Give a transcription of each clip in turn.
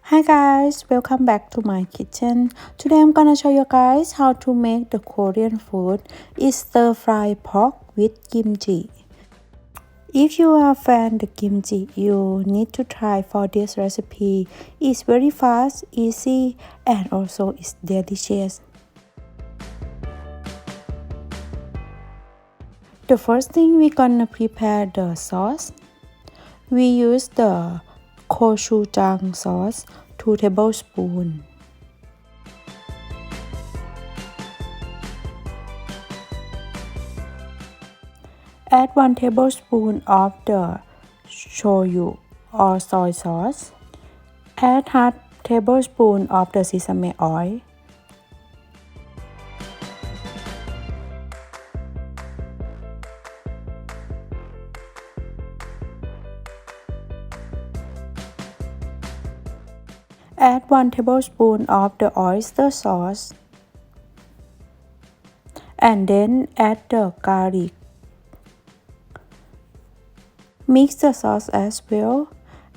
Hi guys, welcome back to my kitchen. Today I'm gonna show you guys how to make the Korean food is stir fry pork with kimchi. If you are a fan of the kimchi, you need to try for this recipe. It's very fast, easy, and also it's delicious. The first thing we're gonna prepare the sauce. We use the gochujang sauce, 2 tablespoons. Add 1 tablespoon of the shoyu or soy sauce. Add half tablespoon of the sesame oil. Add 1 tablespoon of the oyster sauce. And then add the garlic. Mix the sauce as well.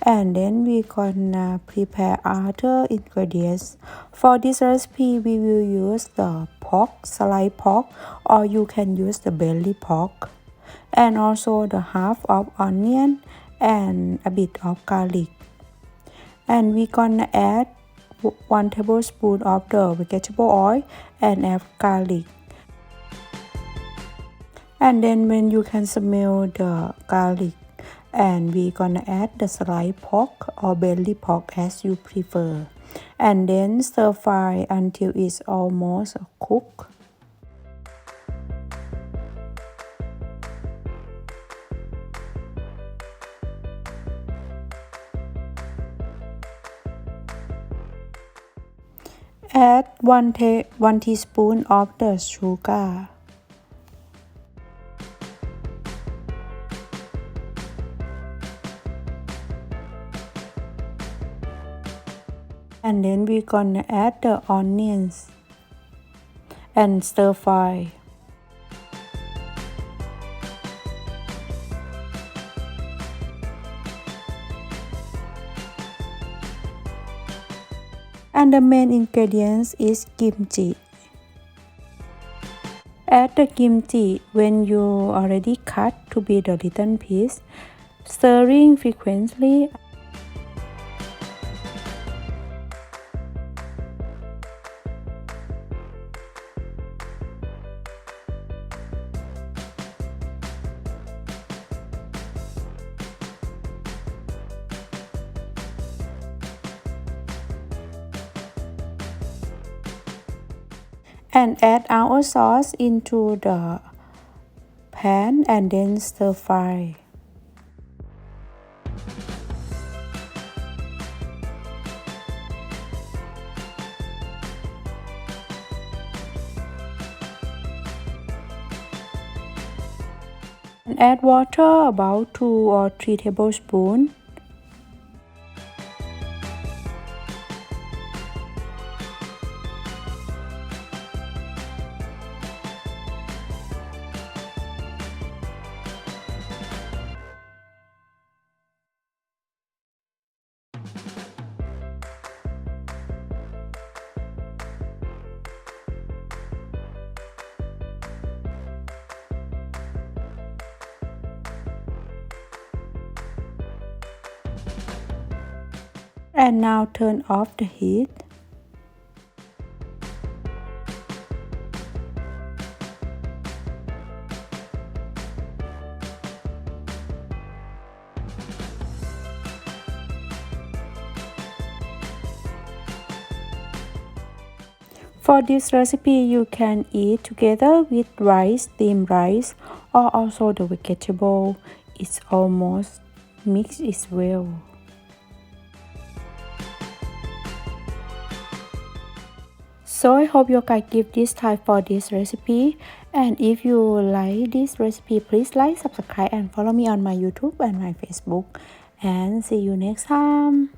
And then we're gonna prepare other ingredients. For this recipe, we will use the pork, sliced pork, or you can use the belly pork. And also the half of onion and a bit of garlic. And we're gonna add 1 tablespoon of the vegetable oil and add garlic. And then when you can smell the garlic, and we're gonna add the sliced pork or belly pork as you prefer. And then stir fry until it's almost cooked. Add 1 teaspoon of the sugar. And then we're gonna add the onions and stir fry. And the main ingredients is kimchi. Add the kimchi when you already cut to be the little piece, stirring frequently. And add our sauce into the pan and then stir fry. And add water about 2 or 3 tablespoons. And now turn off the heat. For this recipe, you can eat together with rice, steamed rice, or also the vegetable. It's almost mixed as well. So I hope you guys give this time for this recipe. And if you like this recipe, please like, subscribe, and follow me on my YouTube and my Facebook. And see you next time.